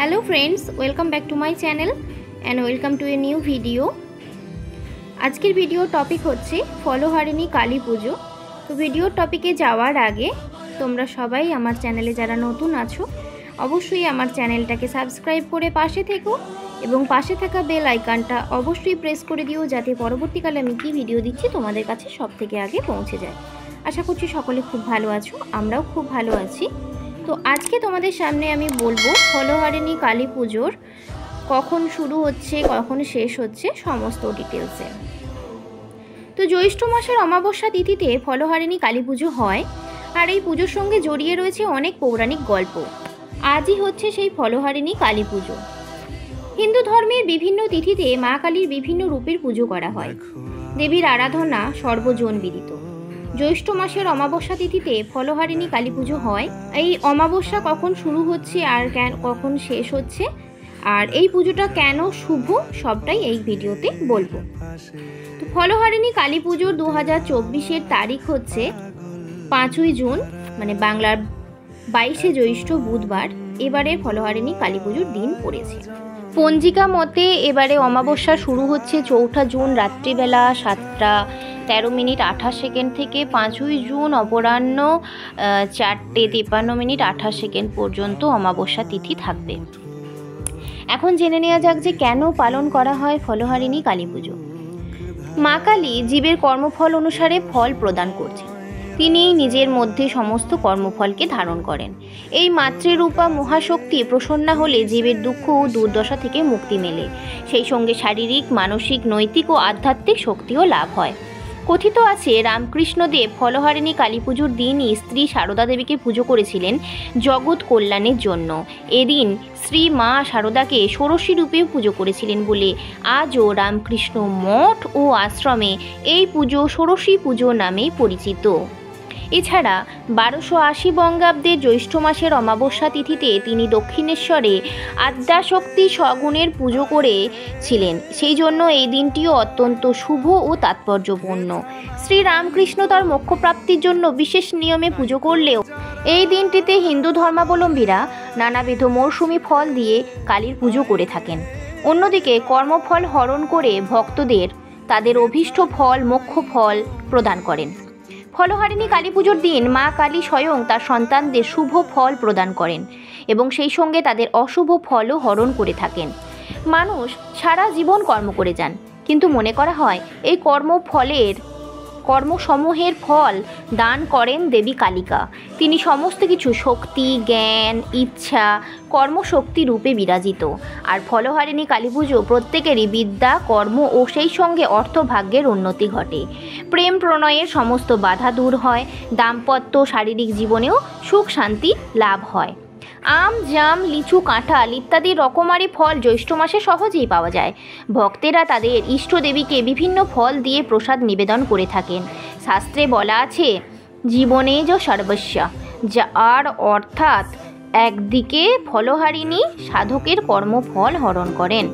Hello friends, welcome back to my channel and welcome to a new video. आजकेर video topic होच्छे फलहारिणी काली पुजो। तो भिडियोर टपिके जाওয়ার आगे तोमरा सबाई आमार चैनेले जारा नतून आछो अवश्यई आमार चैनलटाके सबस्क्राइब करे पाशे থেকো এবং पाशे थाका बेल आइकनटा अवश्यई प्रेस करे दिओ जाते परबर्तीकाले आमि कि भिडियो दिচ্ছি তোমাদের কাছে सबथेके आगे पौঁছে যায়। आशा करছি সকলে খুব ভালো আছো, আমরাও খুব ভালো আছি। तो आज के तुम्हारे सामने आमी बोलबो फलहारिणी काली पुजोर कखन शुरू होच्छे कखन शेष होच्छे समस्त डिटेल्से। तो ज्यैष्ठ मासेर अमाबस्या तिथिते फलहारिणी काली पुजो हय और ये पुजोर संगे जड़िए रयेछे अनेक पौराणिक गल्प। आजई होच्छे सेई फलहारिणी काली पुजो। हिंदू धर्मेर विभिन्न तिथिते मा कालीर विभिन्न रूपेर पुजो करा हय। देवीर आराधना सर्वजन विदित। ज्यैष्ठ मासेर अमाबस्या तिथिते फलहारिणी काली पुजो हय। এই अमाबस्या कखन शुरू होच्छे और कखन शेष होच्छे और এই পুজোটা কেন শুভ সবটাই এই ভিডিওতে বলবো। তো ফলহারিणी কালী পুজোর 2024 এর তারিখ হচ্ছে 5ই জুন মানে বাংলার 22শে জ্যৈষ্ঠ বুধবার। এবারে ফলহারিणी কালী পুজোর দিন পড়েছে। পঞ্জিকা মতে এবারে অমাবস্যা শুরু হচ্ছে 4 জুন রাত্রিবেলা 7:13:28 থেকে 5ই জুন অপরাহ্ন 4:53:28 পর্যন্ত অমাবস্যা তিথি থাকবে। এখন জেনে নেওয়া যাক যে কেন পালন করা হয় ফলহারিणी কালী পুজো। মা কালী জীবের কর্মফল অনুসারে ফল প্রদান করছেন। তিনি নিজের মধ্যে সমস্ত কর্মফলকে ধারণ করেন। এই মাতৃরূপা মহাশক্তি প্রসন্না হলে জীবের দুঃখ ও দুর্দশা থেকে মুক্তি মেলে। সেই সঙ্গে শারীরিক, মানসিক, নৈতিক ও আধ্যাত্মিক শক্তিও লাভ হয়। কথিত আছে রামকৃষ্ণদেব ফলহারিणी কালী পুজোর দিনই স্ত্রী সারদা দেবীকে পুজো করেছিলেন জগৎ কল্যাণের জন্য। এদিন শ্রী মা সারদাকে ষোড়শী রূপে পুজো করেছিলেন বলে আজও রামকৃষ্ণ মঠ ও আশ্রমে এই পুজো ষোড়শী পুজো নামে পরিচিত। এছাড়া 1280 বঙ্গাব্দের জ্যৈষ্ঠ মাসের অমাবস্যা তিথিতে তিনি দক্ষিণেশ্বরে আদ্যাশক্তি সগুণের পুজো করেছিলেন। সেই জন্য এই দিনটিও অত্যন্ত শুভ ও তাৎপর্যপূর্ণ। শ্রীরামকৃষ্ণ তার মোক্ষপ্রাপ্তির জন্য বিশেষ নিয়মে পুজো করলেও এই দিনটিতে হিন্দু ধর্মাবলম্বীরা নানাবিধ মৌসুমি ফল দিয়ে কালীর পুজো করে থাকেন। অন্যদিকে কর্মফল হরণ করে ভক্তদের তাদের অভীষ্ট ফল মোক্ষ ফল প্রদান করেন। ফলহারিणी কালী পুজোর দিন মা কালী স্বয়ং তার সন্তানদের শুভ ফল প্রদান করেন এবং সেই সঙ্গে তাদের অশুভ ফলও হরণ করে থাকেন। মানুষ সারা জীবন কর্ম করে যান, কিন্তু মনে করা হয় এই কর্মসমূহের ফল দান করেন দেবী কালিকা। তিনি সমস্ত কিছু শক্তি, জ্ঞান, ইচ্ছা, কর্মশক্তি রূপে বিরাজিত। আর ফলহারিणी কালী পুজো প্রত্যেকেরই বিদ্যা, কর্ম ও সেই সঙ্গে অর্থভাগ্যের উন্নতি ঘটে। প্রেম প্রণয়ের সমস্ত বাধা দূর হয়। দাম্পত্য, শারীরিক জীবনেও সুখ শান্তি লাভ হয়। আম, জাম, লিচু, কাঁঠাল ইত্যাদি রকমারি ফল জ্যৈষ্ঠ মাসে সহজেই পাওয়া যায়। ভক্তেরা তাদের ইষ্ট দেবীকে বিভিন্ন ফল দিয়ে প্রসাদ নিবেদন করে থাকেন। শাস্ত্রে বলা আছে জীবনে য সর্বস্ব, যার অর্থাৎ একদিকে ফলহারিণী সাধকের কর্মফল হরণ করেন।